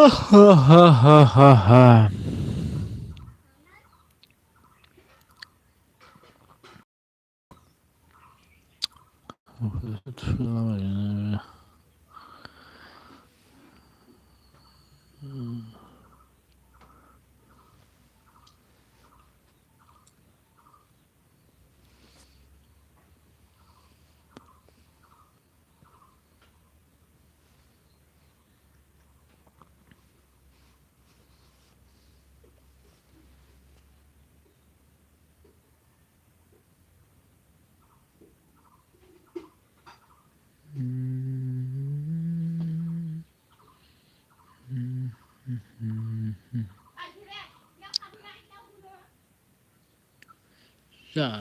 Trời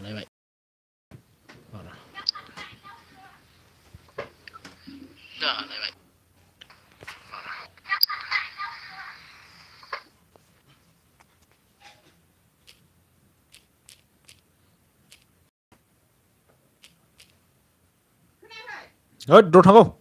lại vậy. Trời lại vậy. 너 잠깐.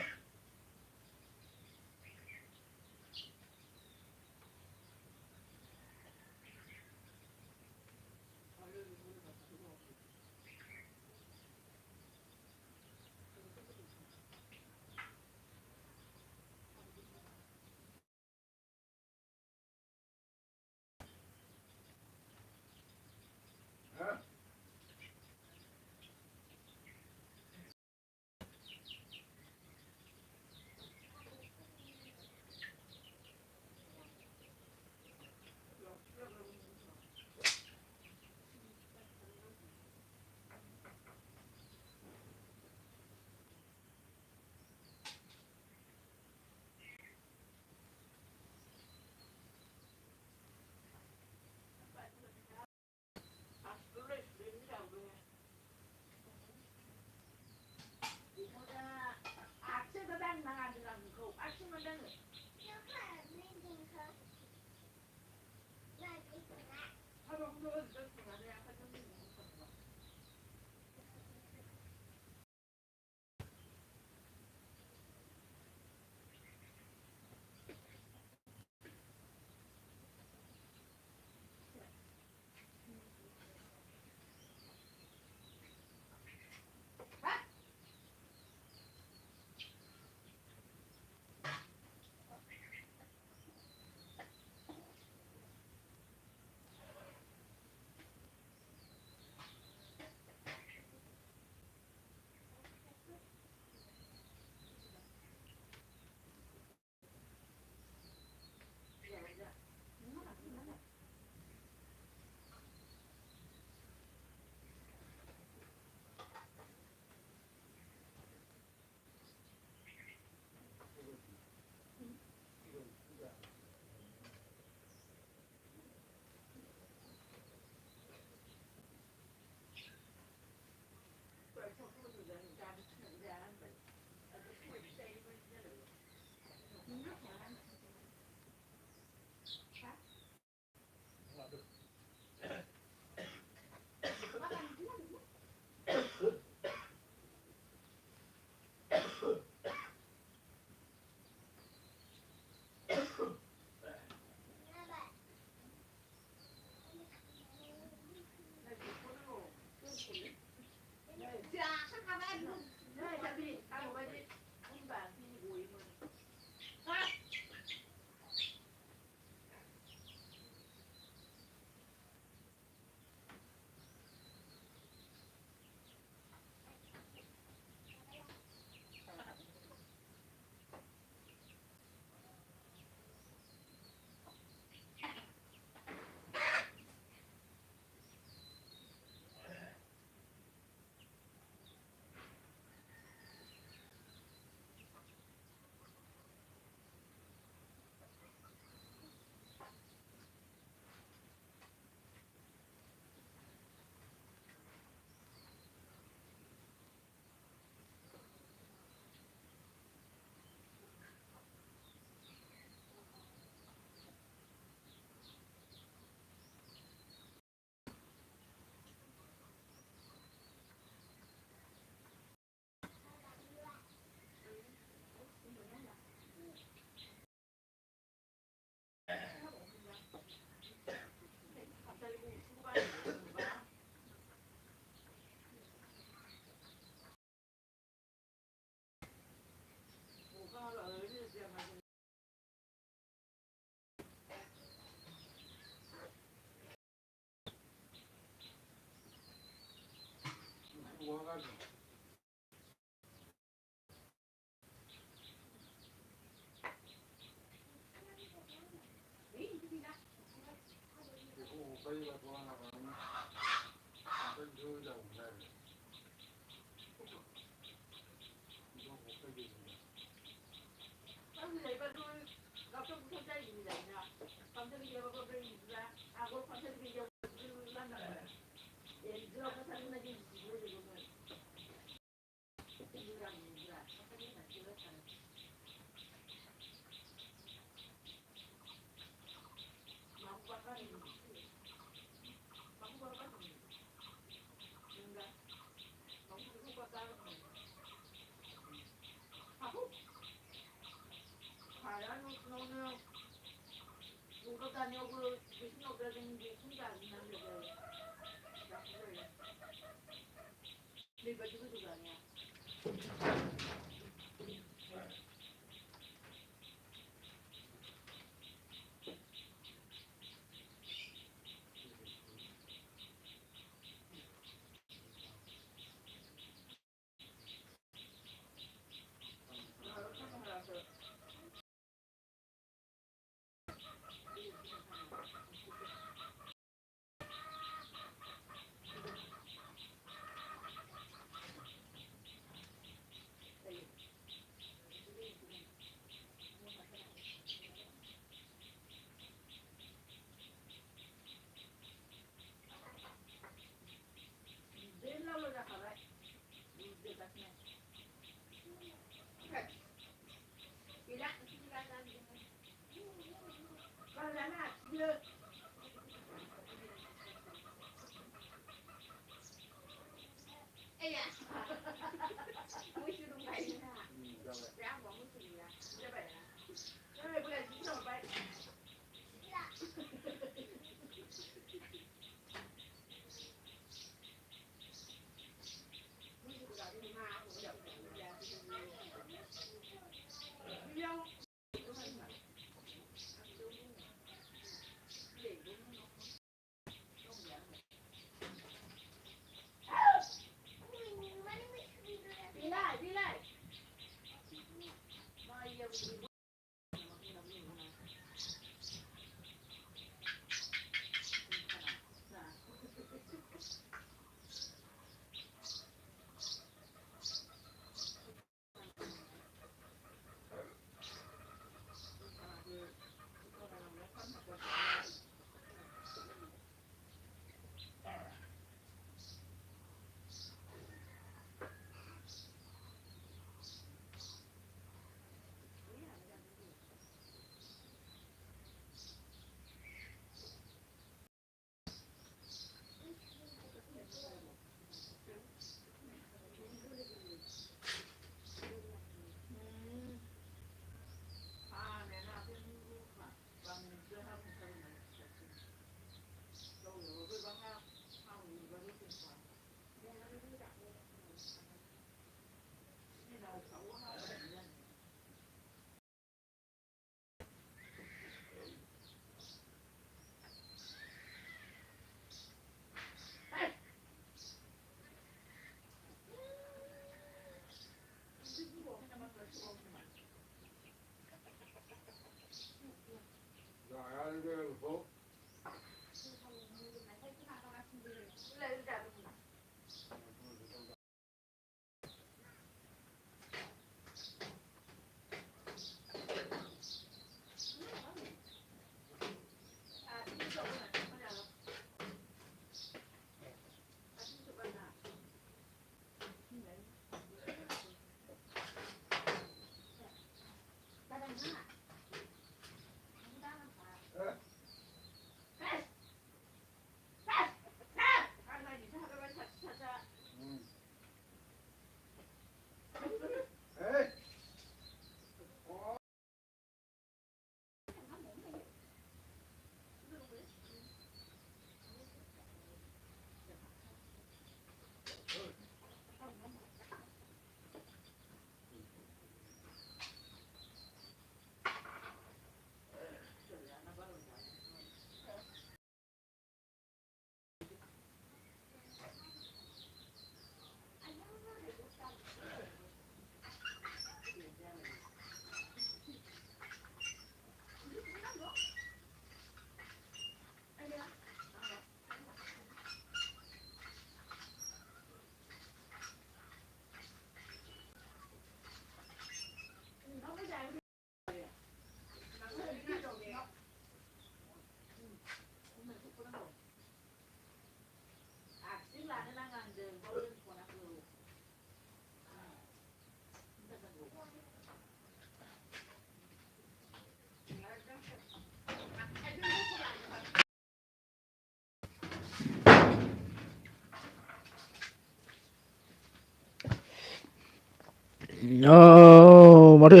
माथो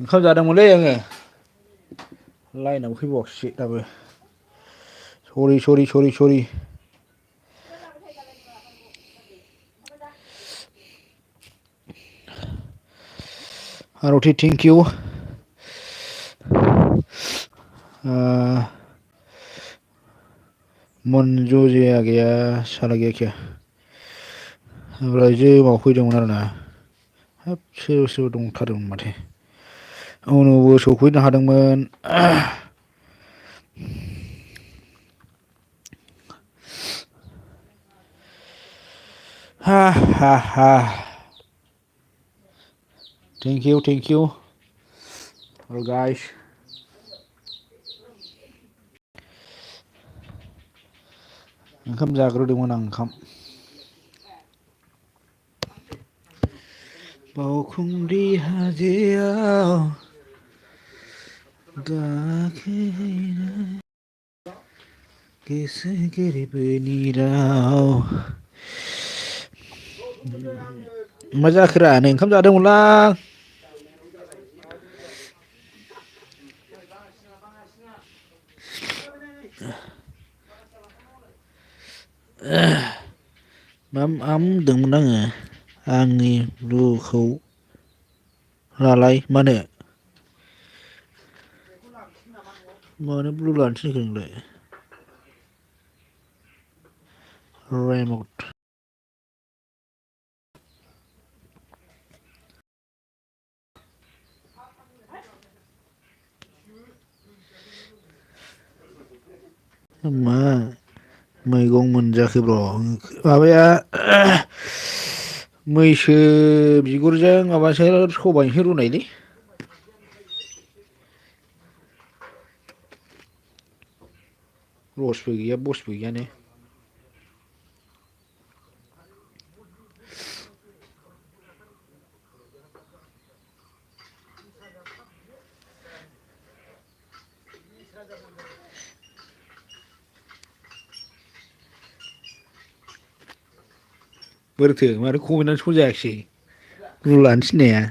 ओंखाम जादोंमोनलै आङो लाइनाव फैबावासै दाबो सरि आरथि थेंक इउ मन जो जे आ गया साला गया क्या ओमफ्राय जोमाव फैदोंमोन आरोना हाब सोरबा सोरबा दंथारोमोन माथो उनावबो सफैनो हादोंमोन हा थेंक इउ गाइस ओंखाम जाग्रोदोंमोन आं ओंखाम बावखुंग्रि हाजोआव गाखोहैनाय गोसो गोरबोनि राव मा जाखोरा नै ओंखाम जादोंमोनलां मा होनदोंमोन आङो आंनि ब्लुखौ लालाय मानो ब्लु लानो थिनखो नोंलाय रेमट मा मैगं मोनजाखोब्र' माबाया मैसो बिगुरजों माबासो सबायसो रुनायलै लसबो गैया बसबो गैयानो बोरैथो माथो कमेन्टआनो सजायाखिसै ब्लु लानो थिननाया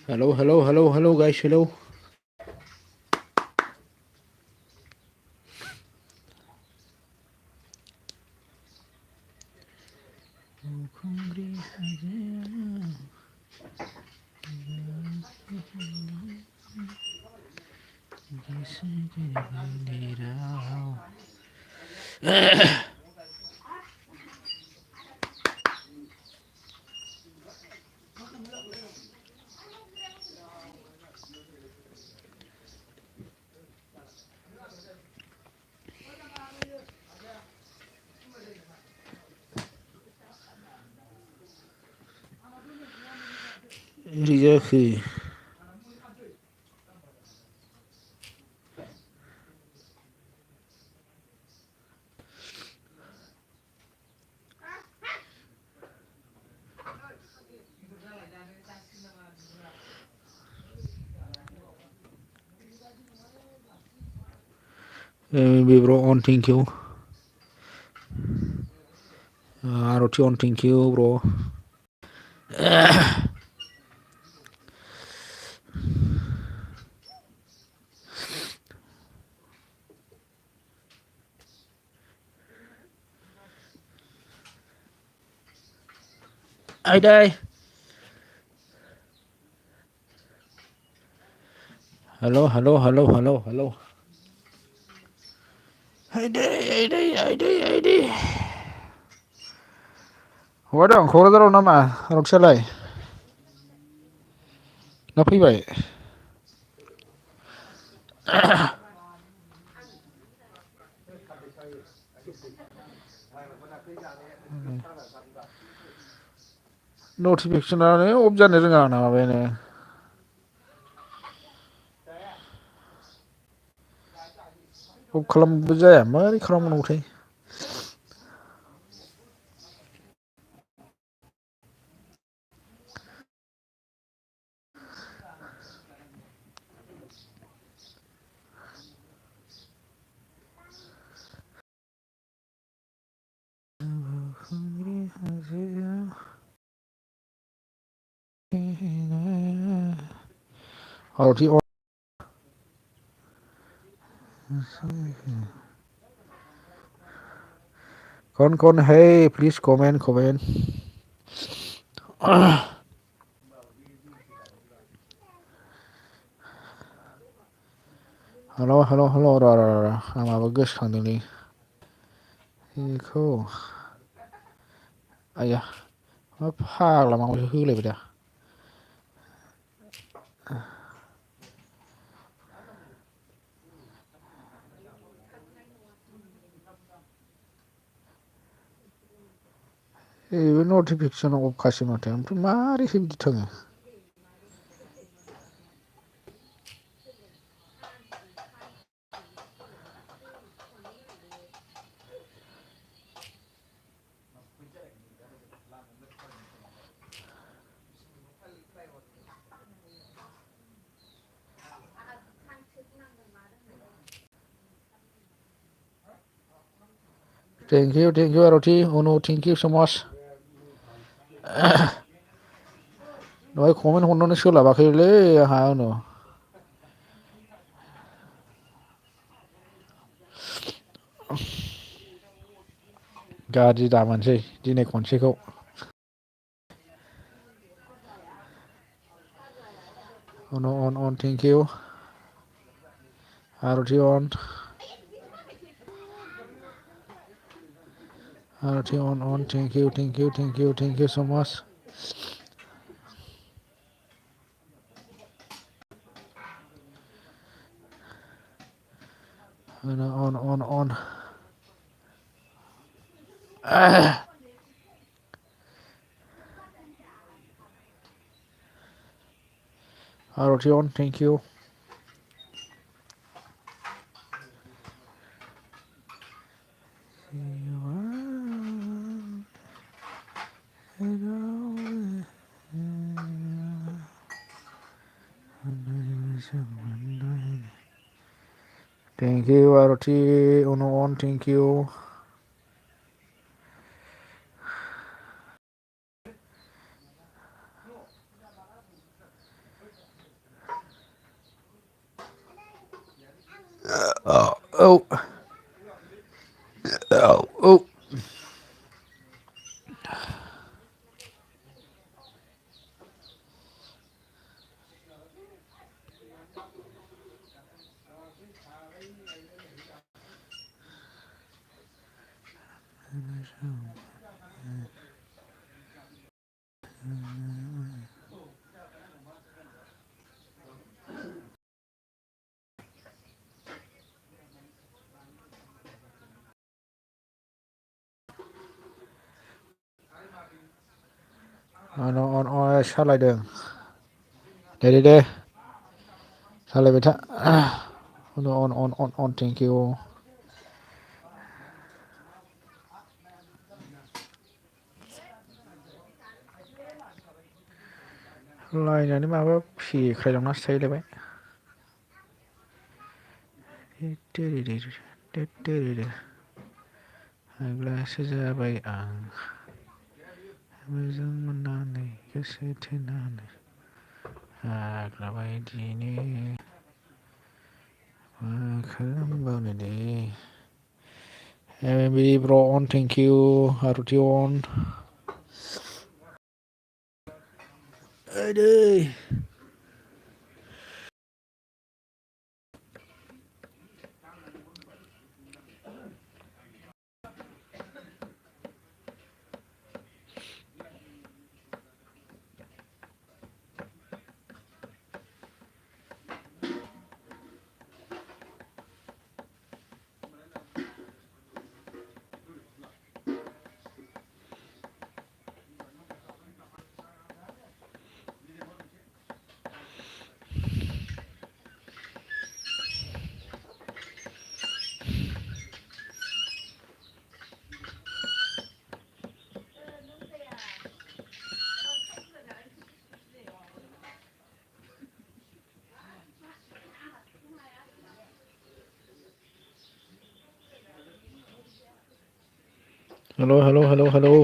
हेलौ गाइस हेलौ बोरै जाखो बेब्र अन थेंकिउ आरती अन थेंकिउ ब्र आइदै हेलौ आइदै बहा दं क'क्राझाराव नामा रक्सालाय ना फैबाय नटिफिकेसनानो अफ जानो रोङा आंना माबायानो अफ खालामबाबो जाया मारै खालामबावनांगौथाय आरती कौन है प्लीज कमेंट हेलौ र आं माबा गोसोखांदोंलै बेखौ आइया मा फाग्ला माबासो होलायबाय दा बे नटिफिकेसन अफ खासै माथो ओमफ्राय मारैसो बिदि थाङो थेंक इउ आरति अनु थेंक इउ सो माच दहाय कमेन्ट हरनानै सोलाबाखैलै आंहा उनाव गाज्रि दामोनसै दिनै खनसेखौ अनु अन थेंक इउ आरति अन थेंक इउ सो माच अन आरति अन thank you thank you Aarti अनु अन थेंक इउ औ औ अन सालायदों दे सालायबाय था अन थेंक इउ लायनानै माबा फेख्रायलांनासो थाहैलायबाय फाग्लासो जाबाय आं मोजां मोननानै गोसो थोनानै फाग्ला बायदिनो मा खालामबावनो दे बि ब्र अन थेंक इउ आरति अन आदै हेल'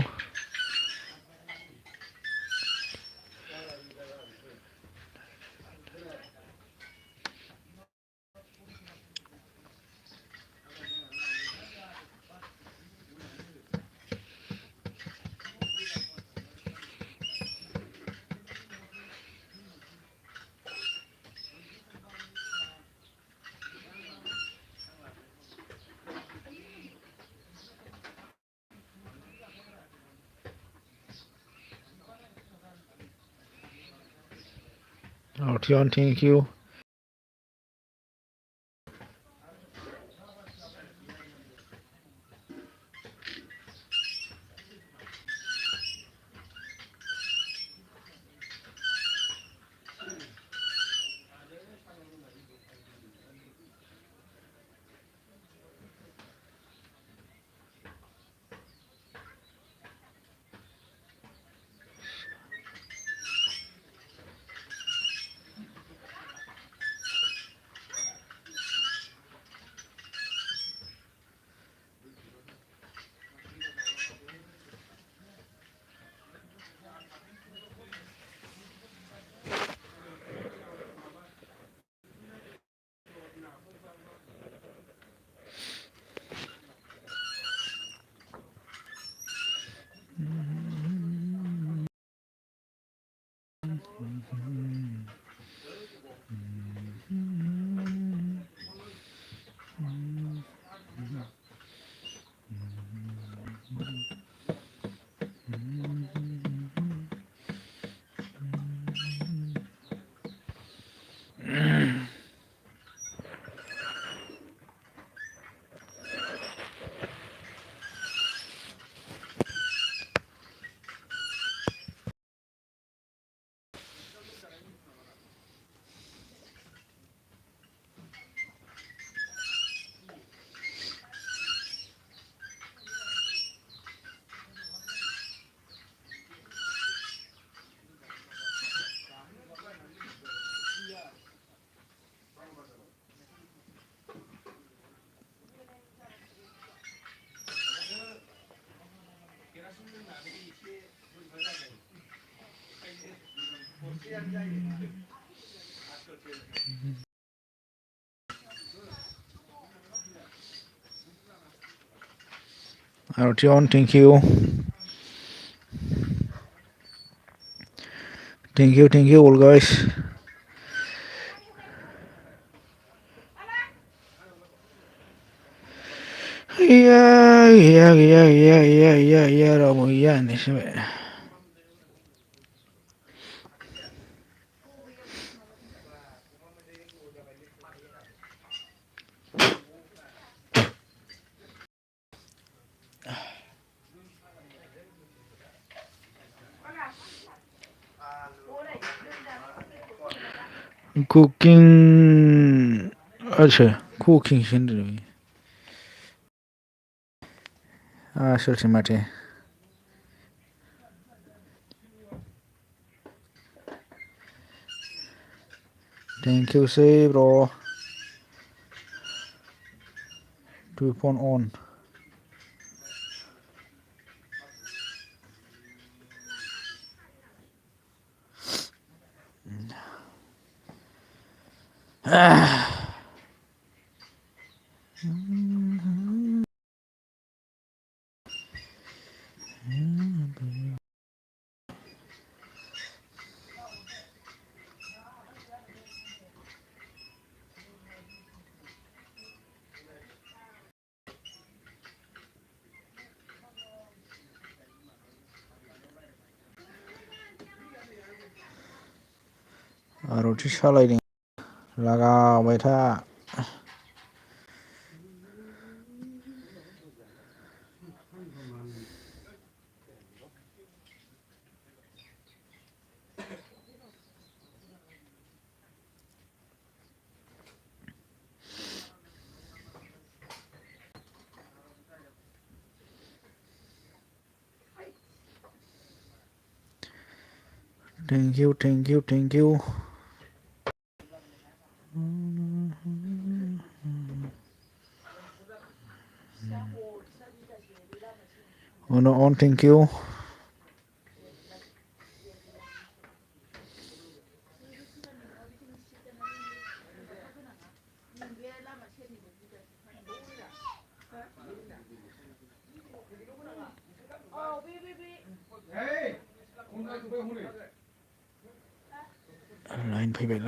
आरति अन thank you Artion, thank you. Thank you all guys. Iya, Romo, iya nih sih. Cooking, अच्छा, cooking sendiri. Search mate. Thank you say bro. To phone on. Roti सालायदों लागाबाय था Thank you. On, thank you. Lain फैबाय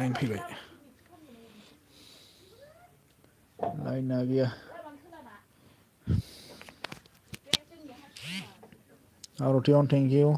लाइना गैया Artion, thank you.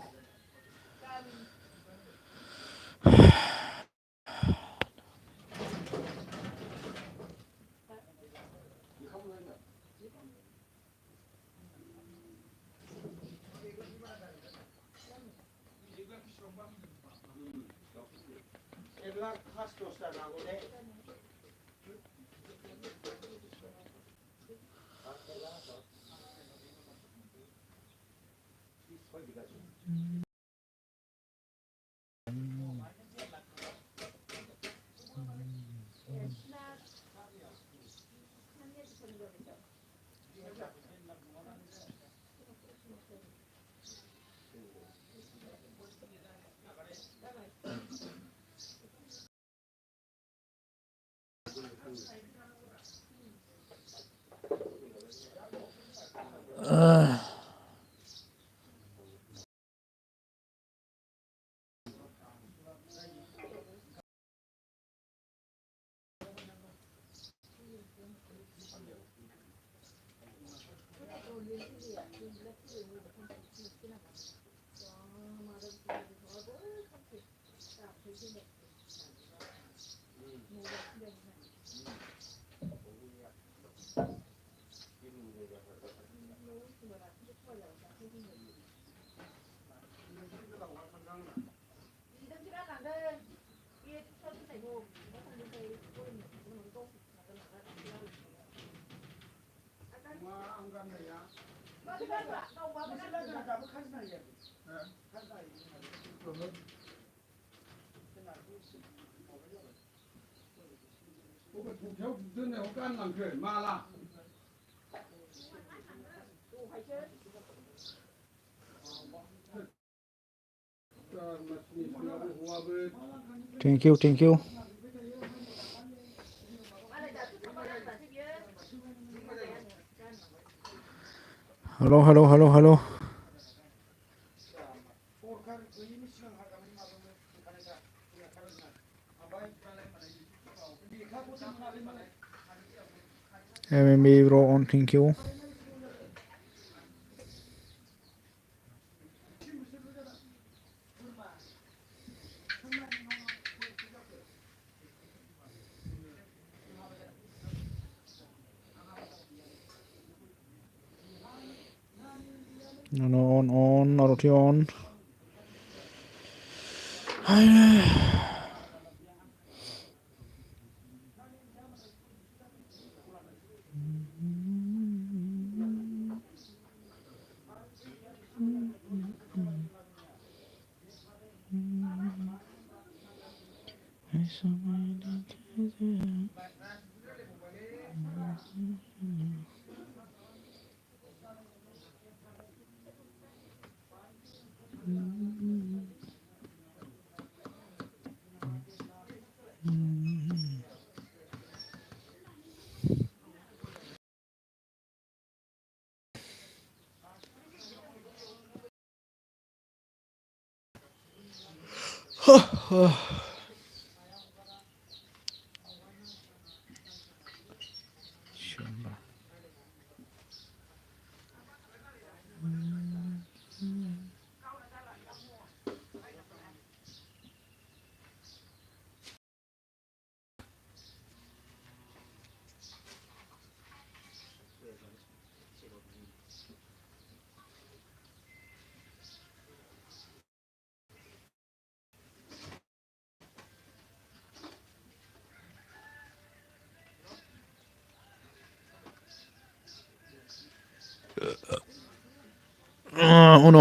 Thank you, thank you. Hello, hello, hello, hello. MMB bro on, thank you. No, on, Naruto on.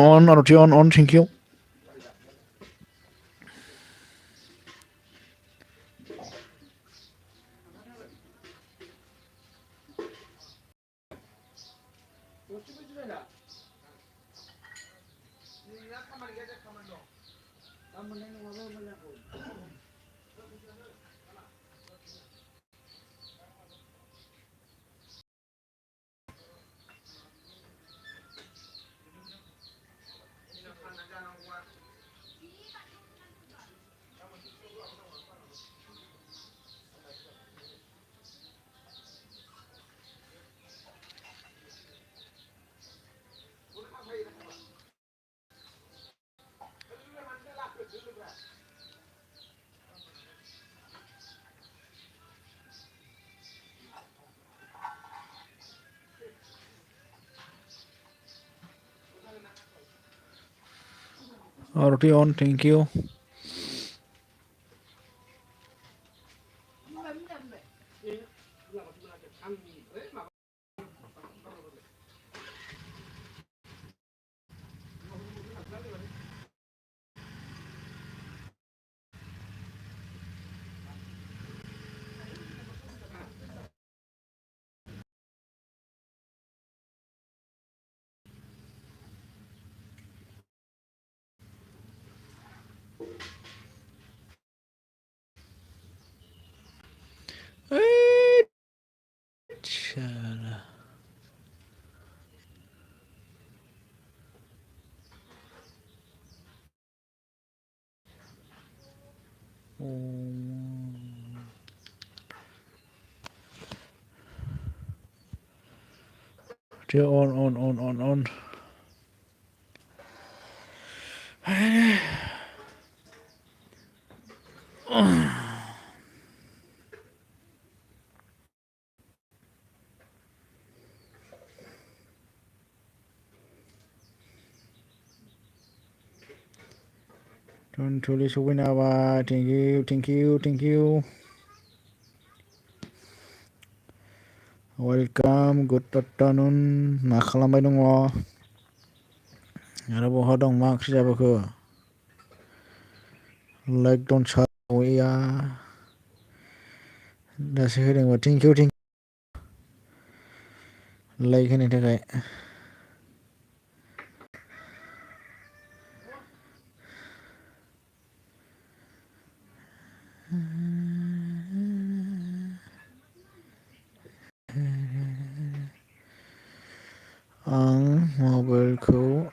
On, Naruto on, thank you. Naruto on, thank you. On. Don't truly so win thank you, thank you, thank you. Welcome good afternoon मा खालामबाय दङ आरो बहा दं मा ओंख्रि जाबोखो like don't Savaya दासो होदोंबा thank you like होनो थाखाय आं मबाइलखौ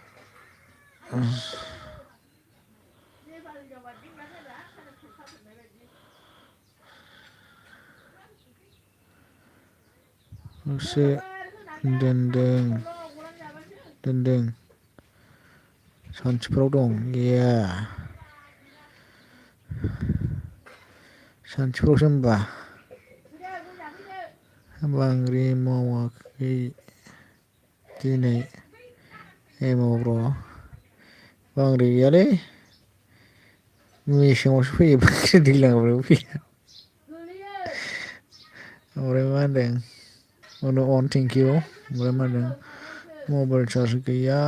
दसे दोनदों सानथिफुराव दं गैया सानथिफुरावसो होमबा बांग्रि मावाखै दिनै एमावब्र बांग्रि गैयालै मेसेङावसो फैयो दैज्लाङाव फैया ओमफ्राय मा होनदों अन थेंकिउ ओमफ्राय मा होनदों मबाइल चार्ज गैया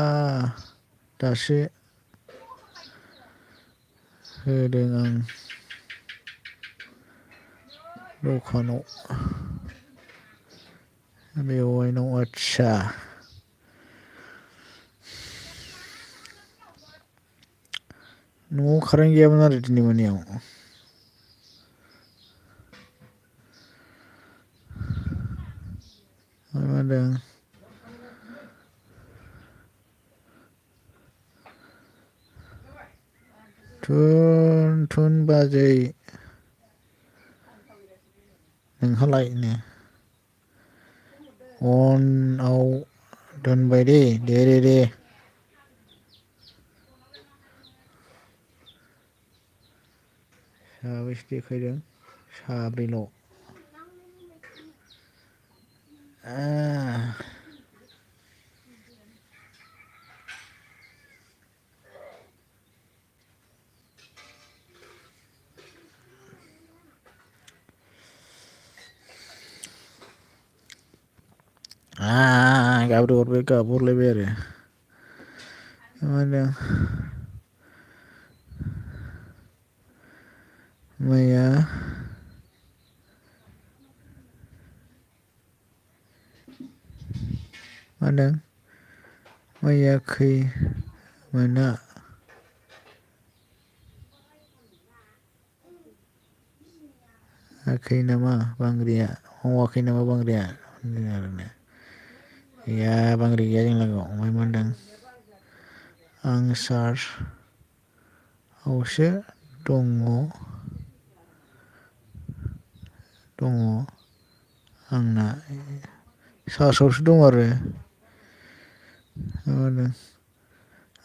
दासो होदों आं दखानाव बेवाइनाव आदसा न'आव कारेन्ट गैयामोन आरो दिनै मोनायाव मा होनदों थुन बाजै नोंहालाय नो अनआव दोनबाय दे साबैसे देखायदों साब्रैल' गाबहरलायबाय आरो मा होनदों मैया मा होनदों मैया खैमोना आखै नामा बांग्रिया मावाखै नामा बांग्रिया गैया बांग्रि गैया जों लागोआव ओमफ्राय मा होनदों आं चार्जआवसो दङ आंना चार्जआवसो दं आरो मा होनदों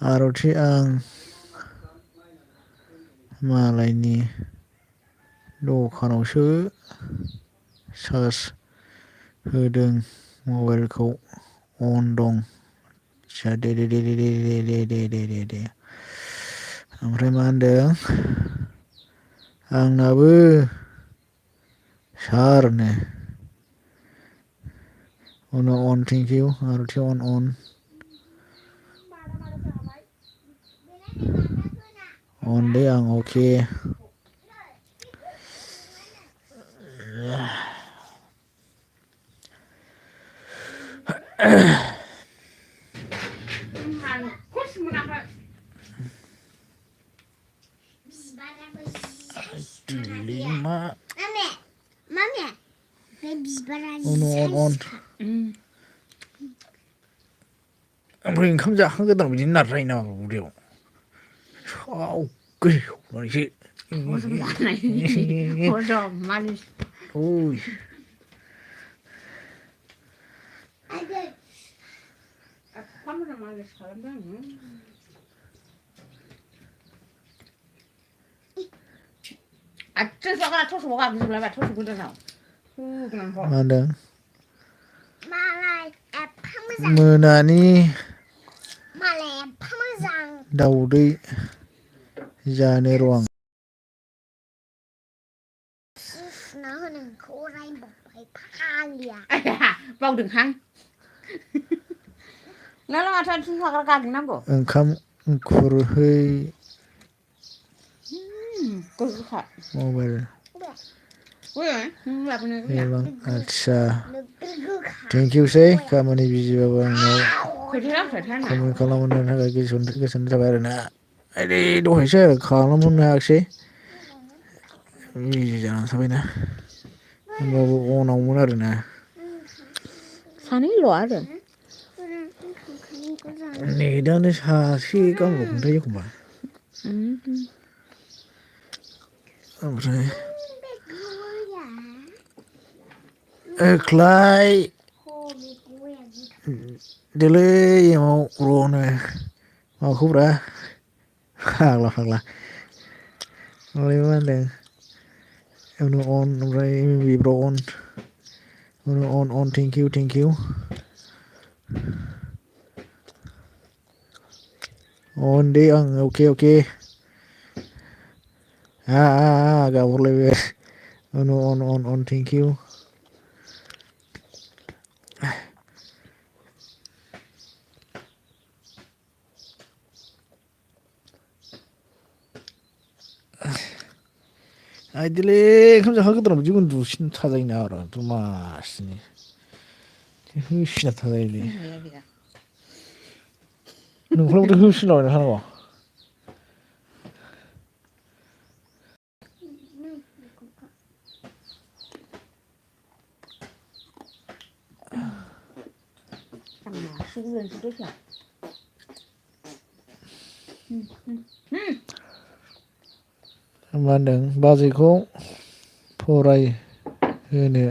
आरथि आं मालायनि दखानावसो चार्ज होदों मबाइलखौ अन दं आदसा दे ओमफ्राय मा होनदों आंनाबो सारनो उनाव अन थेंकिउ आरथि अन दे आं अके मा उनाव अन ओमफ्राय ओंखाम जाखांगोदान बिदिनो नारजायो नामा उदैयाव मा होनदों मोनानि दाउदै जानो र' आं बावदोंहां नों माथो फुंखाग्रा गाग्लिनांगौ ओंखाम खुरहै गोखा मबाइल एबा आदसा थेंकिउसै खामानि बिजिबाबो आंनाव कमेन्ट खालामनो थाखाय गोजोननाय थाबाय आरोना ओरै दहायसो खालामहरनो हायाखिसै बिजि जानानै थाबायना होमबाबो अनावमोन आरोना सानैल' आरो नेटानो सासे गाहामल' खोन्थायो एखमबा ओमफ्राय ओख्लाय दोलै एमाव र'नो माखौब्रा फाग्ला ओमफ्राय मा होनदों अन ओमफ्राय बिब्र' अन थेंकिउ अन दे आं अके गाबहरलायबाय अन थेंकिउ आइदिलै ओंखाम जाखांग्रोदों बिदि उन्दुसिन थाजायो नामा दमासिनो होसिना थाजायोलै नोंखौलाय माथो होसिनलाबाय थानांगौ मा होनदों बाजैखौ फरायहोनो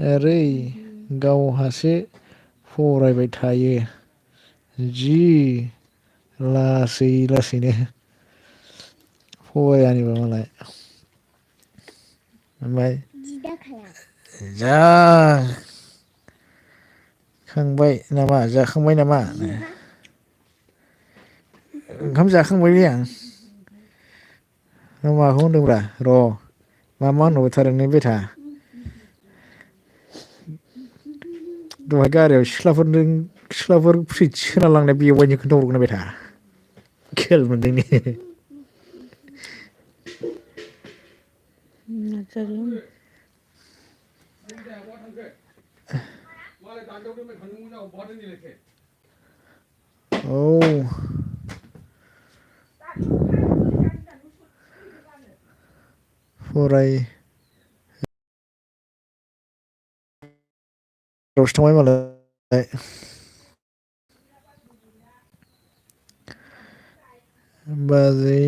ओरै गावहासो फरायबाय थायो जि लासैनो फरायानिबा मालाय ओमफ्राय जाखांबाय नामा ओंखाम जाखांबायलै आं नों माखौ होनदोंब्रा र' मा होनहरबाय थादों नों बेथा दहाय गारियाव सिख्लाफोर फ्रिज सोना लांनाय बेवाइनि खोन्थाहरगोन ना बेथा खेल मोनदों ने औ दसे थांबाय मालाय बाजै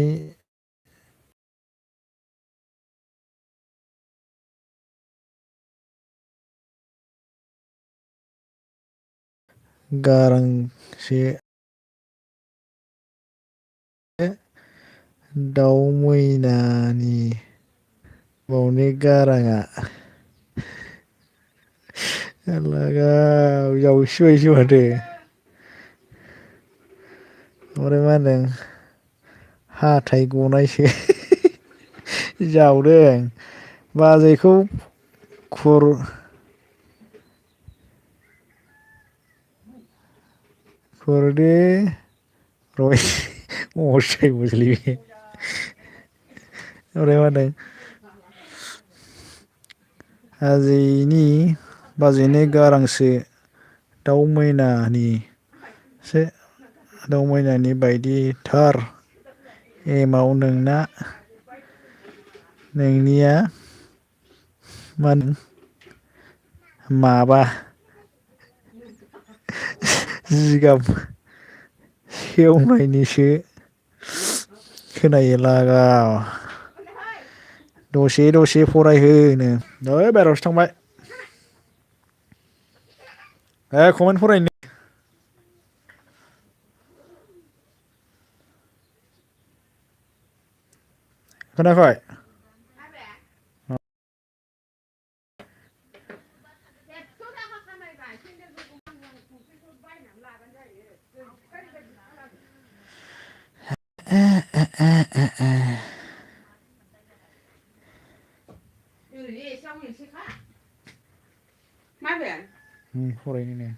गारांसे दाउ मैनानि बावनि गाराङा जावसिबायसो माथो ओमफ्राय मा होनदों हाथाय गनायसो जावदों बाजैखौ खुरदो ओमफ्राय मा होनदों बाजैनि गारांसो दाउ मैनानि बायदिथार एमाव नोंनिया माबा जिगाब सेवनायनिसो खोनायो लागाव दसे फरायहोनो नै बाहेरायावसो थांबाय कमेन्ट फरायनो खोनायाखै Abe. फरायनो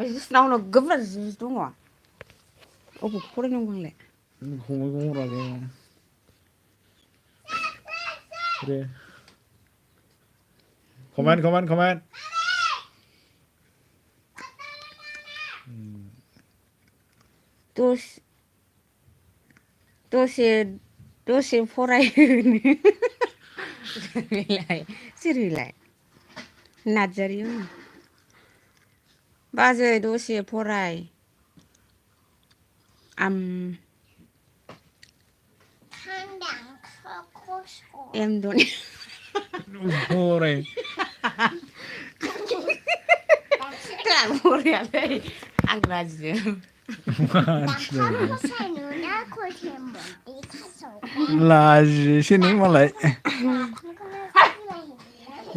बिसिनावनो गोब्राब जि दङ अबे फरायनांगौलाय खमाय गहराबो दे कमेन्ट दसे फरायहोनो सोरलाय नार्जारियाव बाजै दसे फराय एम दनि फराय फरायालै आं लाजियो लाजियोसो नों मालाय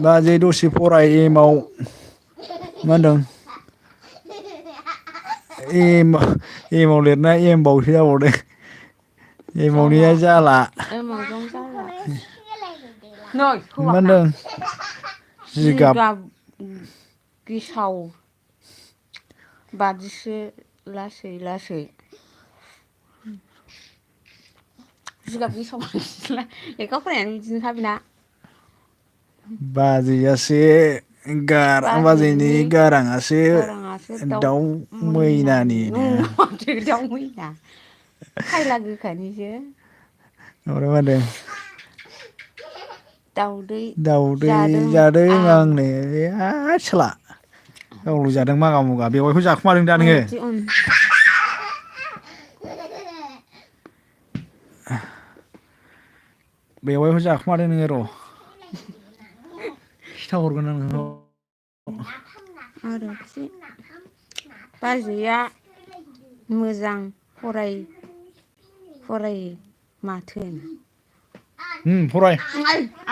बाजै दसे फराय एमाव मा होनदों एमाव लिरना एमबावसो जाबावदों एमावनिया जाला एमावजों जाला मा होनदों जिगाब गेसाव बादिसो लासै जिगाब गेसाव लेखा फरायनानै बिदिनोखा बेना बाजैयासो बाजैनि गाराङासो दाउ मैनानिनो माथो दाउ मैना खायला गोखानिसो ओमफ्राय मा होनदों दाउदै जादों आंनो साला गावल' जादों मागा मुगा बेवाइखौ जाखुमादों दा नोङो बेवाइखौ जाखुमादों नोङो र' खिथाहरगोन आं नोंनाव आरोखि बाजैया मोजां फरायो माथो फराय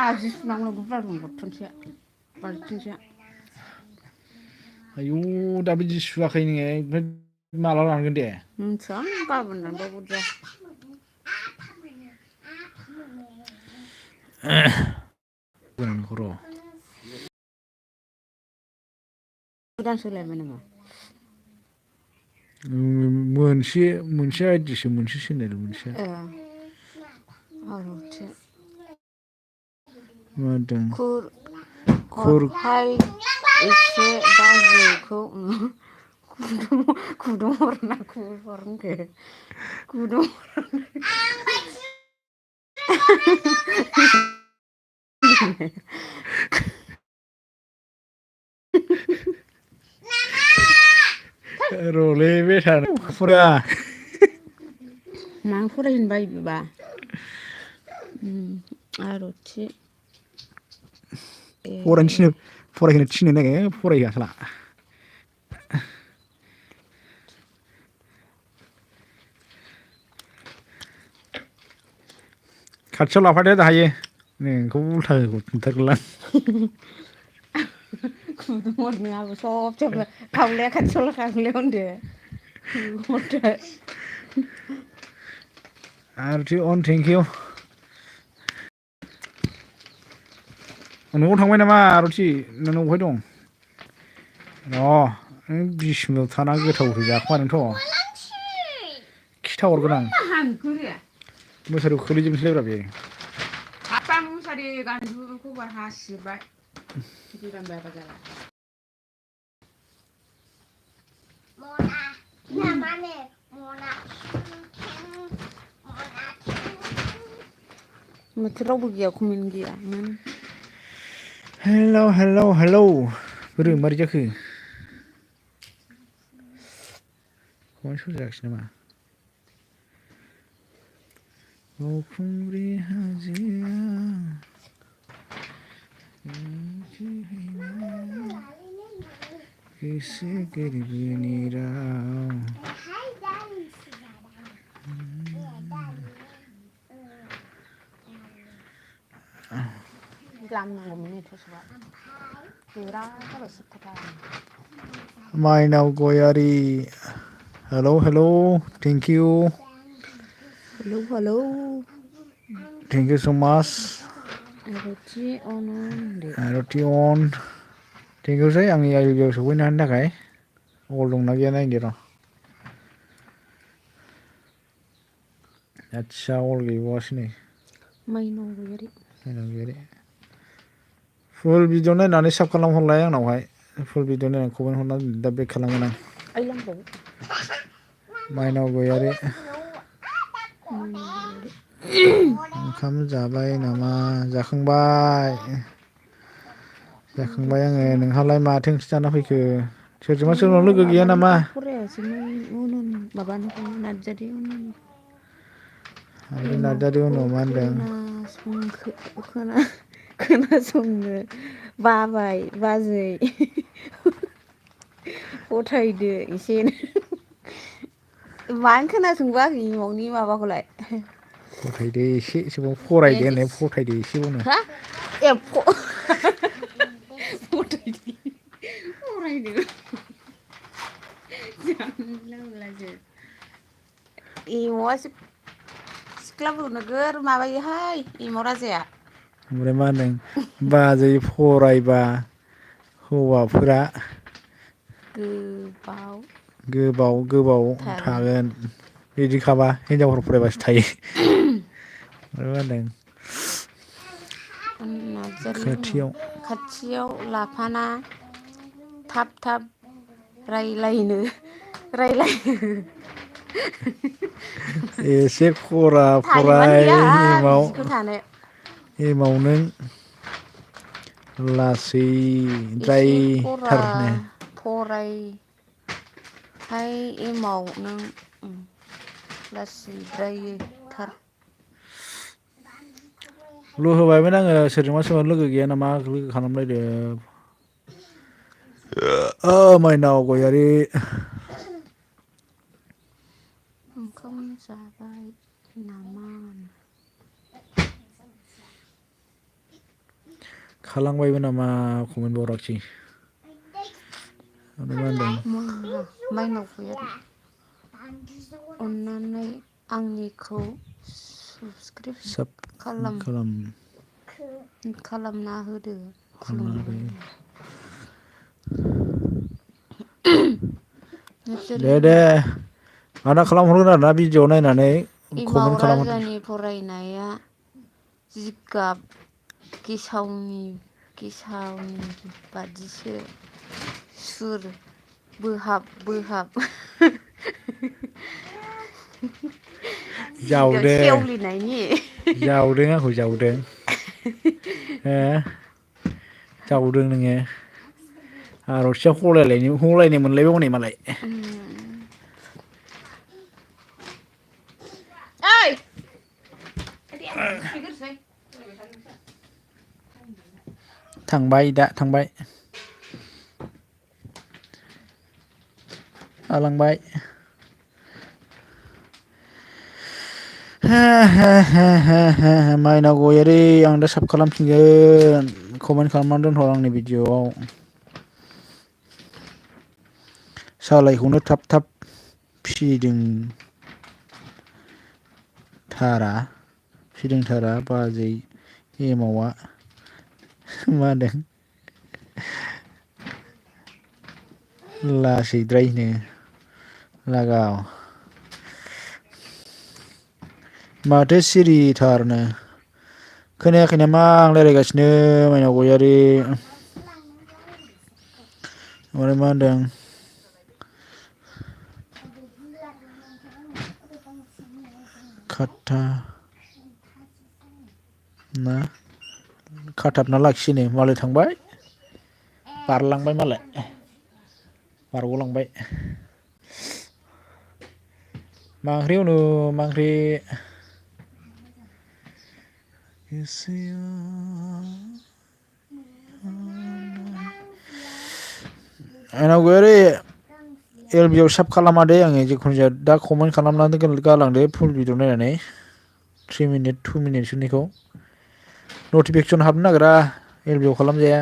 आजि सुनांगौ बथनसे बाल्थिंसे आयु दाबो जि सुवाखै नोङो ओमफ्राय माला रानगोन दे मिथिया गाबोन रानबाबो अरजाया र' गोदान सोलायबाय नामा मोनसे आइदिसो मोनसे चेनेल मोनसे मा होनदों हरहाय एसे बाजैखौ गुदुं हरना होनखो गुदुं र'लै बेटार फुरा मा फरायनो बायो बेबा आर'थि फरायहोनो थिननो नागिरो फरायहोआ साला खाथियाव लाफादो दाहायो नोंखौ उल्था नुथारगोनलां गुदुं हरनो हागौ सबथिंबो खावलाया खाथियाव खावलायाव होनदो हरदो आरथि अन थेंक इउ न'आव थांबाय नामा आरथि नों बहाय दं नों बिसिनियाव थाना गोथावसो जाखुमादोंथ' खिथाहरगोन आं मुसारियाव खोलैजोबनोसैलायब्रा बे हाबा मुसारि गानजोबोखौबा हासिबाय गोदान बायबा जाला माथो रावबो गैया कमेन्ट गैया हेलौ बोरो मारै जाखो कमेन्ट सोलायाखिसै नामा बावखुंग्रि हाजोआ गोसो गोरबोनि राव माइनाव गयारि hello thank you hello thank you so' much Arthi अन आर'थि अन थेंकिउसै आंनि आइडियाव सफैनो हानो थाखाय अल दंना गैया नायदो र' आदसा अल गैबावासै नै माइनाव गयारि फुल भिडिअ नायनानै साब खालामहरलाय आंनावहाय फुल भिडिअ नायनानै कमेन्ट हरना दा बेक खालामगोन आं माइनाव गयारि ओंखाम जाबाय नामा जाखांबाय आङो नोंहालाय माथो ओंख्रि जाना फैखो सोरजोंबा सोरनाव लोगो गैया नामा माबानिखौ नार्जारि आरो नार्जारि उनाव मा होनदों खोनासंनो बाबाय बाजै गथायदो एसेनो मानो खोनासंबाखै इमावनि माबाखौलाय फथायदो एसेबाव फरायदो होननाय फथायदो एसेबावनो फरायदो एमावासो सिख्लाफोरखौ नोगोर माबायोहाय एमाव राजाया ओमफ्राय मा होनदों बाजै फरायबा हौवाफोरा गोबाव थागोन बिदिखाबा हिनजावफोर फरायबासो थायो ओमफ्राय मा होनदों नार्जारि खाथियाव लाफाना थाब रायलायनो एसे खरा टाइमानो फराय गैया आंहा बिदिखौ थानो एमाव नों एसे खरा लासैद्रायथारनो फरायहाय एमाव नों लासैद्रायथार होबायमोन आङो सोरजोंबा लोगो गैया नामा लोगो खालामलायदो माइनाव गयारि ओंखाम जाबाय नामा खालामबायबो नामा कमेन्ट बावराखिसै मा होनदों माइनाव गयारि अन्नानै आंनिखौ साबसक्राइब खालामना होदो खुलुमबाय दे आदा खालामहरगोन आरोना भिडिअ नायनानै एमाव कमेन्ट खालामहरदो राजानि फरायनाया जिगाब गेसावनि बादिसो सुर बोहाब जिगाब सेवलिनायनि जावदों आंखौ जावदों हो जावदों नोङो आर'सिया हलायनाय मोनलायबाय हनै मालाय थांबाय आलांबाय माइनाव गयारि आं दा साब खालामफिनगोन कमेन्ट खालामनानै दोनहर आंनि भिडिअआव सालायखौनो थाब फिदिं थारा बाजै एमावा मा होनदों लासैद्रायनो लागाव माथो सिरिथारनो खोनायाखै नामा आं रायज्लायगासिनो माइनाव गयारि ओमफ्राय मा होनदों खाथाबना लाखिनो मालाय थांबाय बारलांबाय मालाय बारग'लांबाय मा ओंख्रि माइनाव गयारि एलबिआव साब खालामा दे आङो जिखुनु जाया दा कमेन्ट खालामनानै गालांदो फुल भिडिअ नायनानै 3 मिनिट 2 मिनिटसोनिखौ नटिफिकेसन हाबनो नागिरा एलबिआव खालामजाया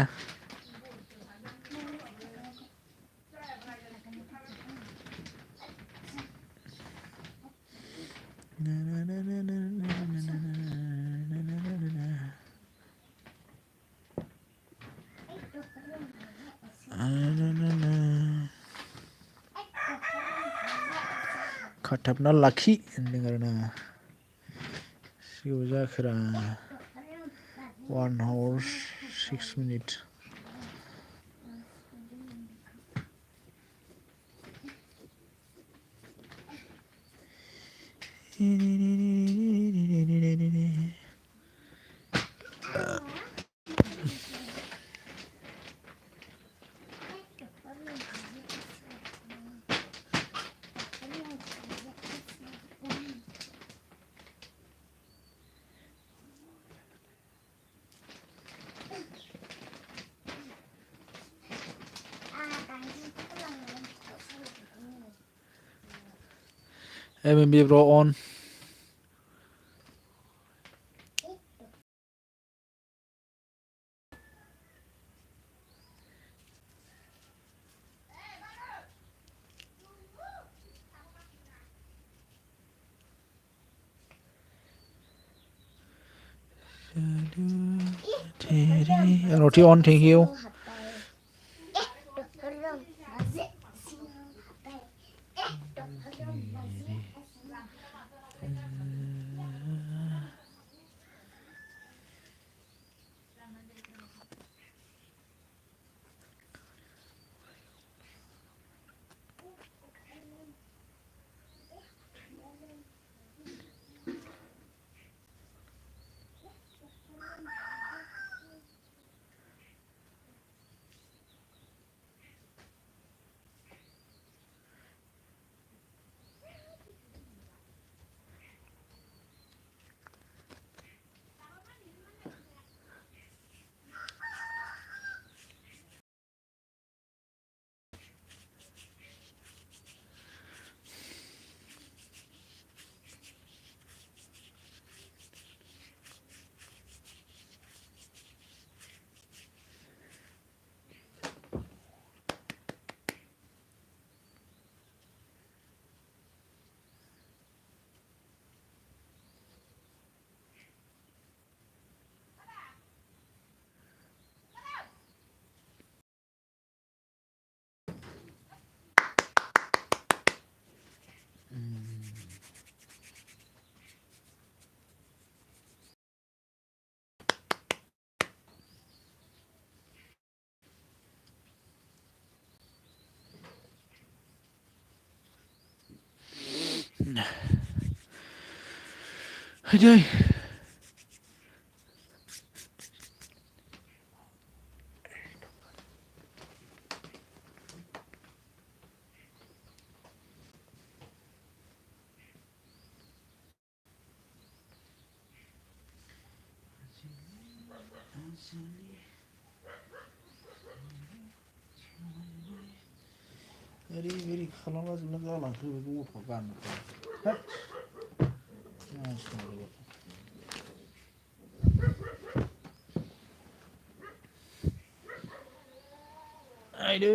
खाथाबना लाखि होनदों आरोना सिगाङाव जाखोरा 1 hour 6 minutes MMB bro on Roti on thank you Aduh. Very खालामला जोबना गालांखो बेखौ गथ' गानखो होद मानसिनाव आइदै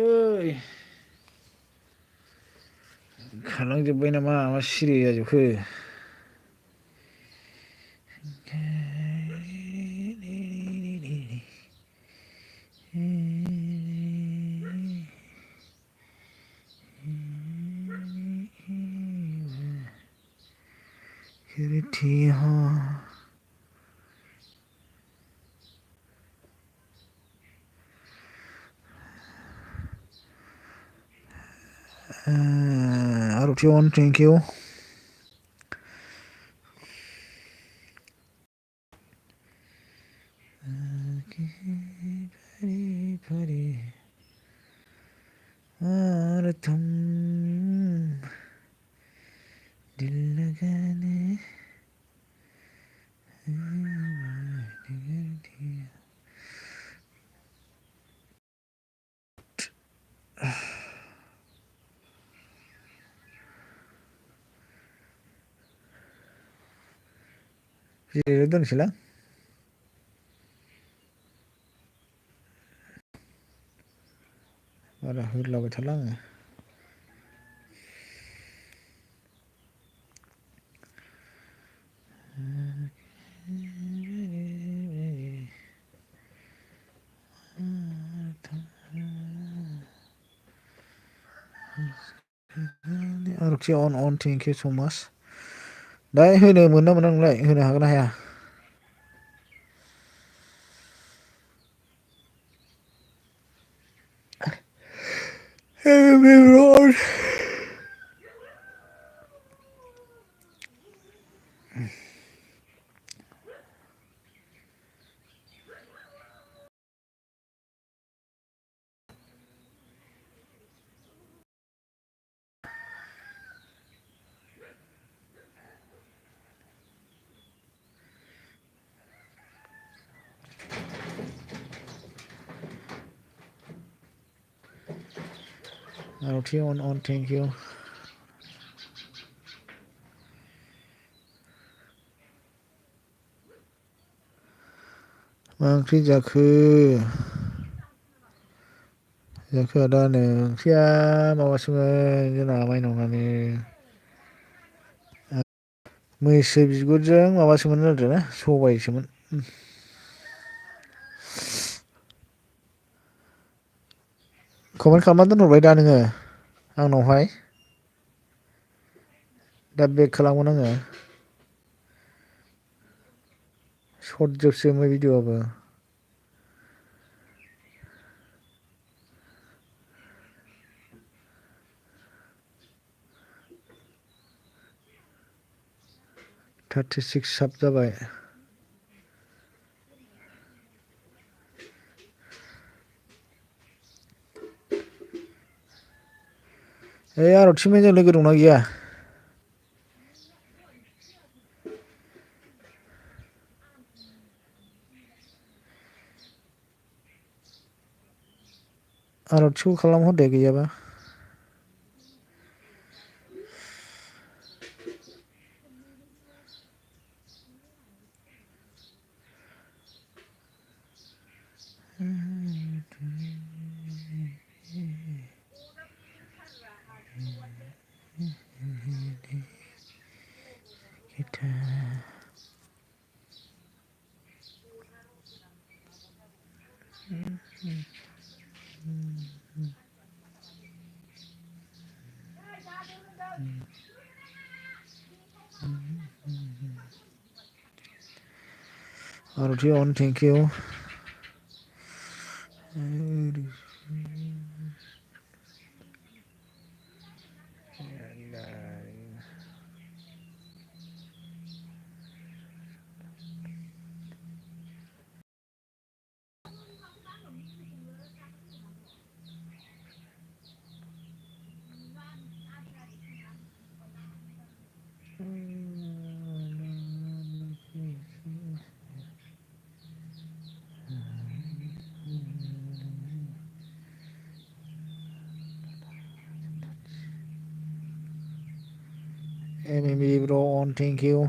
खारलांजोब्बाय नामा मा सिरि जाजोबखो Arutiwan, thank you. दिल लगाने जिरायना दोनसैलां बारा होलाबाय थाला आङो आरोखि अन थेंक इउ स' माच दायो होनो मोनो ना मोना नोंलाय होनो हागोन ना हाया आरोखि अन थेंक इउ मा ओंख्रि जाखो आदानो ओंख्रिया माबासोमोन जोंना माइनावनानो मैसो बिगुरजों माबासोमोन आरोना सबायसोमोन कमेन्ट खालामना दोनहरबाय दा नोङो आंनावहाय दा बेक खालामगोन आङो सर्ट जोबसो ओमफ्राय भिडिअ'आबो 36 साब जाबाय आरथिमोनजों लोगो दंना गैया आरथिखौ खालामहर दे गैयाबा आरथि अन थेंक इउ एमएमइ ब्र अन थेंक इउ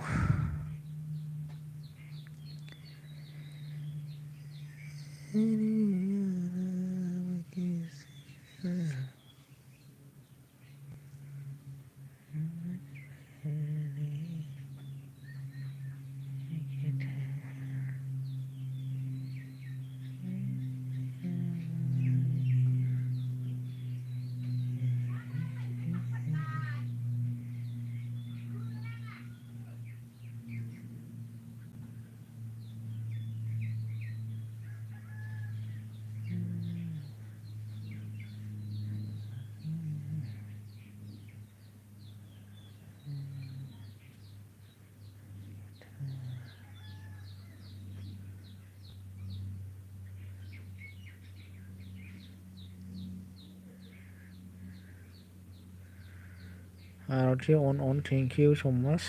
आरथि अन थेंक इउ स' माच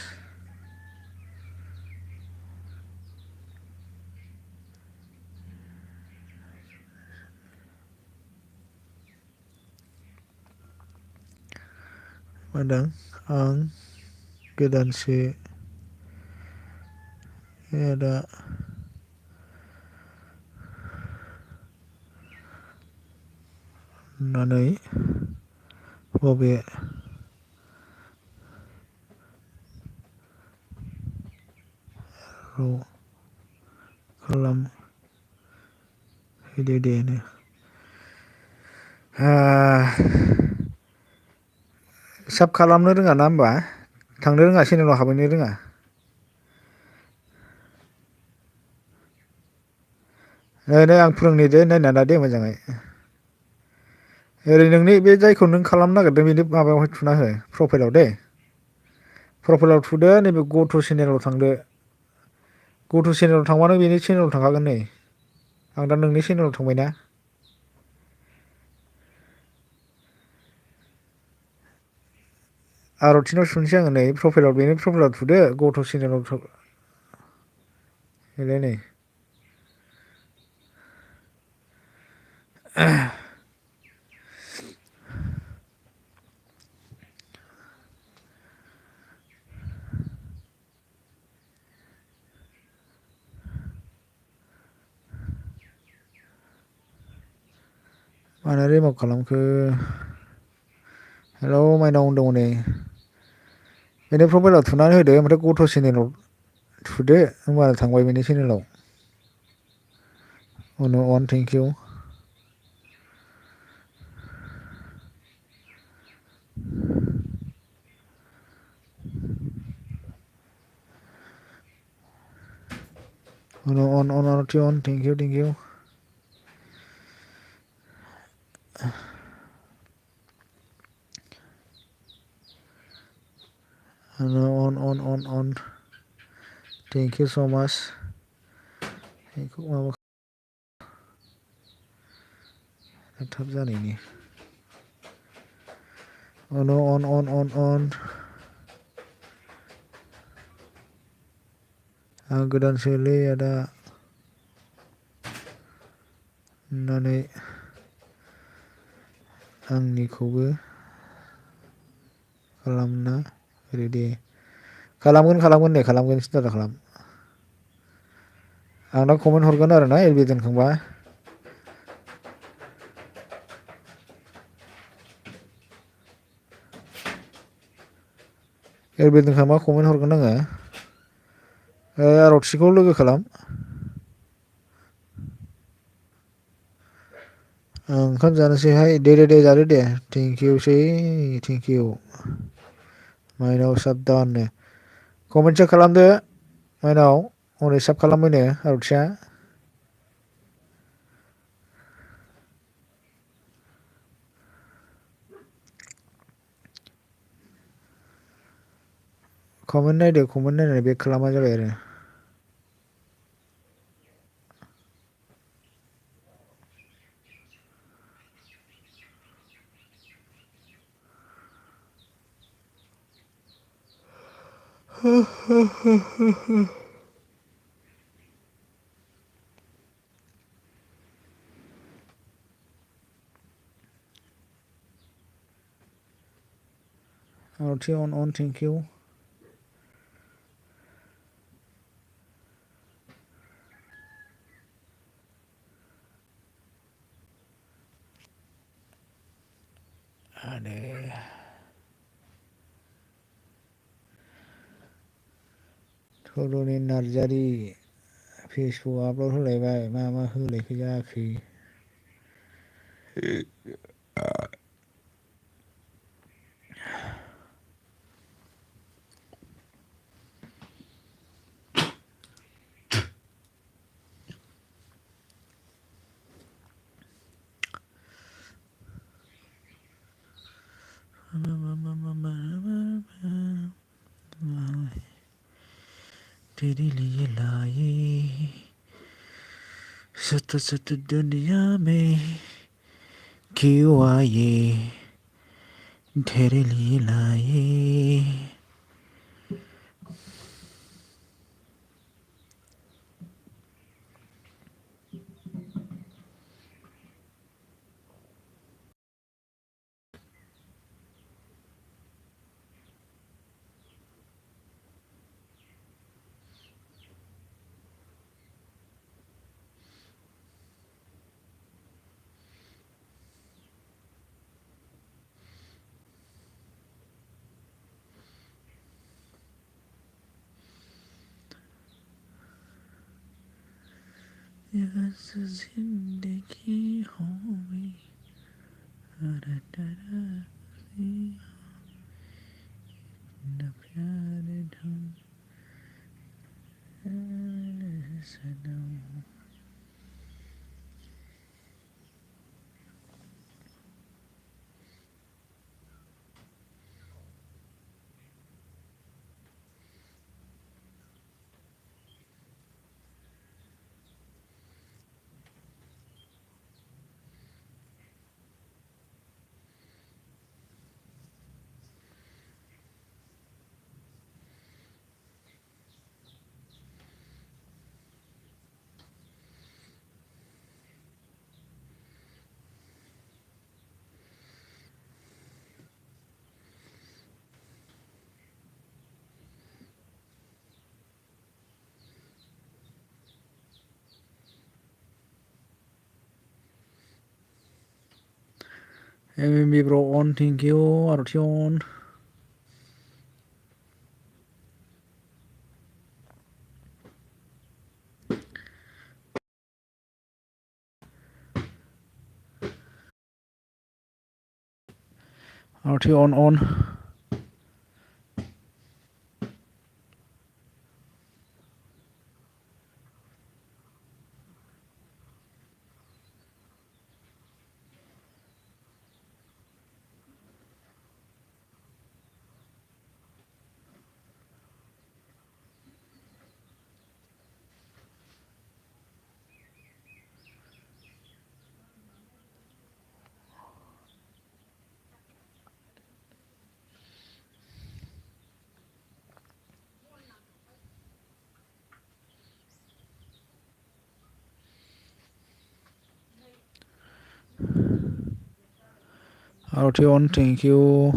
मोजां आं गोदानसो दा होननानै बबे खालाम फैदो दे साब खालामनो रोङा ना होमबा थांनो रोङा चेनेलाव हाबहैनो रोङा नै आं फोरोंनि दे नायना ला दे मोजाङै ओरै नोंनि बे जायखौ नों खालामनो नागिरदों बेनि माबायावहाय थुना हो प्रफाइलाव दे प्रफाइलाव थुदो नैबे गथ' चेनेलाव थांदो गथ' चेनेलाव थांबानो बेनि चेनेलाव थांखागोन नै आं दा नोंनि चेनेलाव थांबायना आरतिनाव थुनोसै आङो नै प्रफाइलाव बेनि प्रफाइलाव थुदो गथ' चेनेलाव बेलाय नै मानो रिमुभ खालामखो हेलौ माइनाव होनदों हनै बेनि प्रफाइलाव थुनानै होदो ओमफ्राय गथ' चेनेलाव थुदो होमबानो थांबाय बेनि चेनेलाव उनाव अन थेंक इउ उनाव अन आरति अन थेंक इउ अन थेंक इउ स' माच बेखौ माबा थाब जानायनि उनाव अन आं गोदानसोलै आदा होननानै आंनिखौबो खालामना होदो दे खालामगोन दे खालामगोन सिन्था दाखालाम आं दा कमेन्ट हरगोन आरो ना एलबि दोनखांबा एलबि दोनखांबा कमेन्ट हरगोन आङो आरतिखौ लोगो खालाम ओंखाम जानोसैहाय दे जादो दे थेंक इउसै थेंक इउ माइनाव साबधान कमेन्टसो खालामदो माइनाव हनै साब खालामबायनो आरतिया कमेन्ट नायनानै बेक खालामबानो जाबाय आरो आरति अन थेंक इउ थल'नि नार्जारि फेसबुक आपल'ड होलायबाय मा होलायखो जाखो तेरे लिए लाए सत दुनिया में क्यों आए तेरे लिए लाए बस जिंदगी हो गई MMB bro on, thank you. Aruti on. Aruti on. Aruti on, thank you.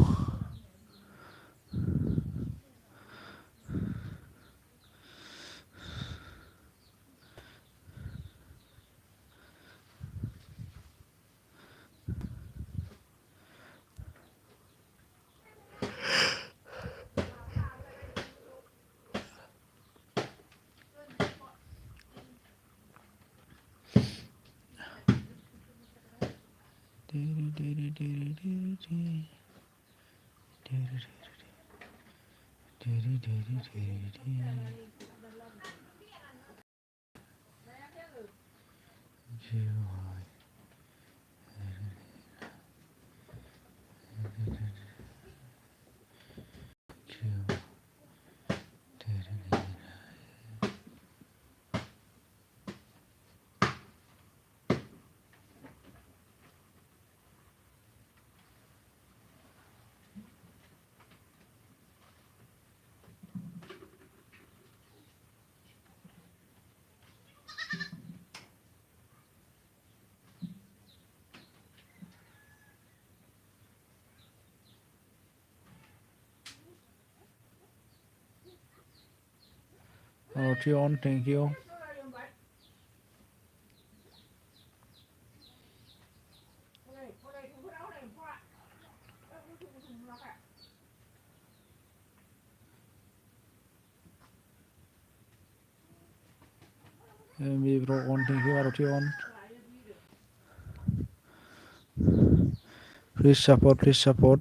Aruti on, thank you. MMB bro on, thank you. Aruti on. Please support, please support.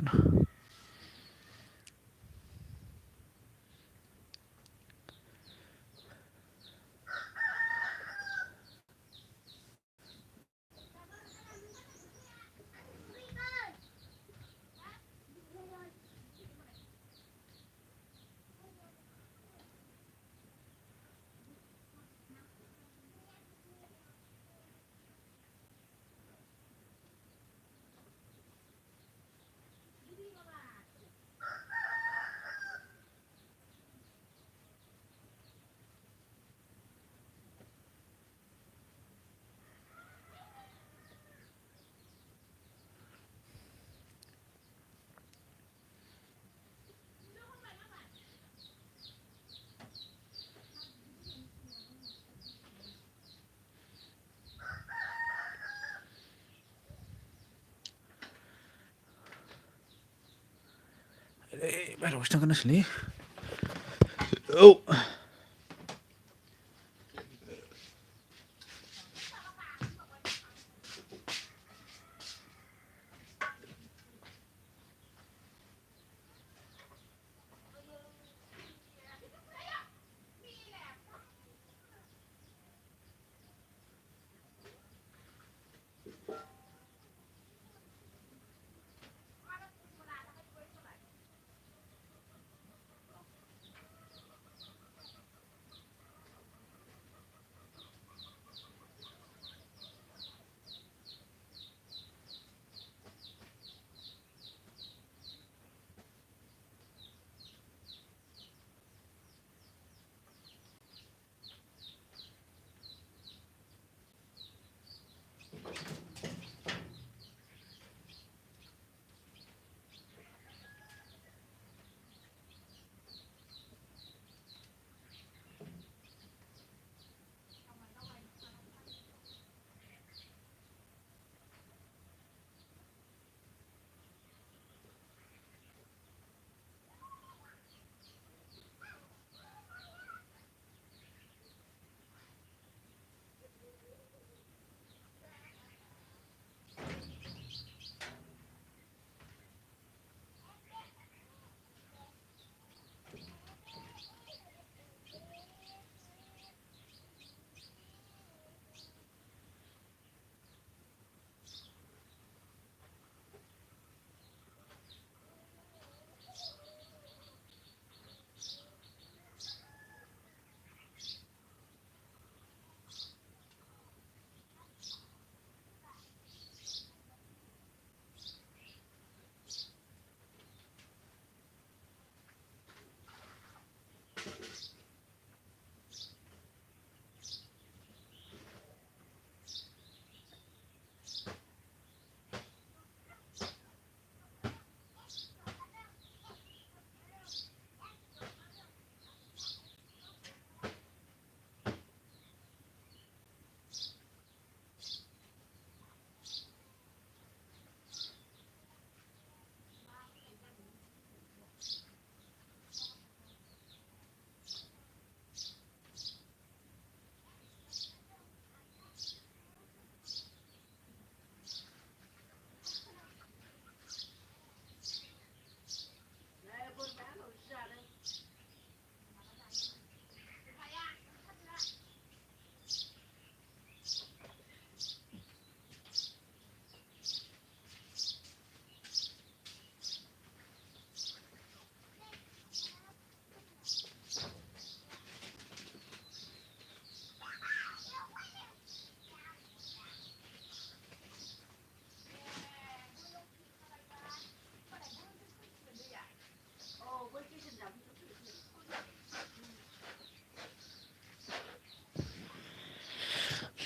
Baru kita kena sini. Oh.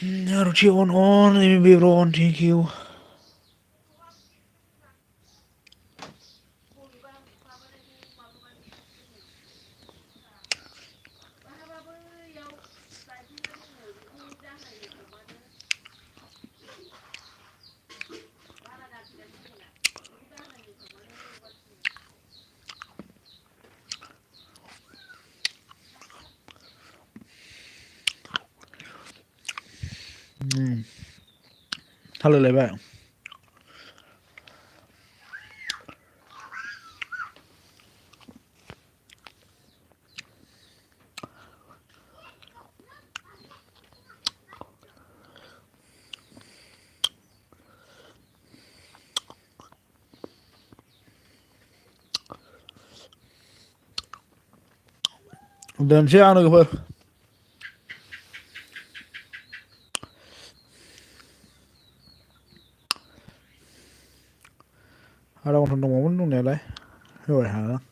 Roti on, ini baby on, thank you. Halo lebar. Dan siya ano ka pa? Ada orang nunggu nunggu nih lah. Rồi hả?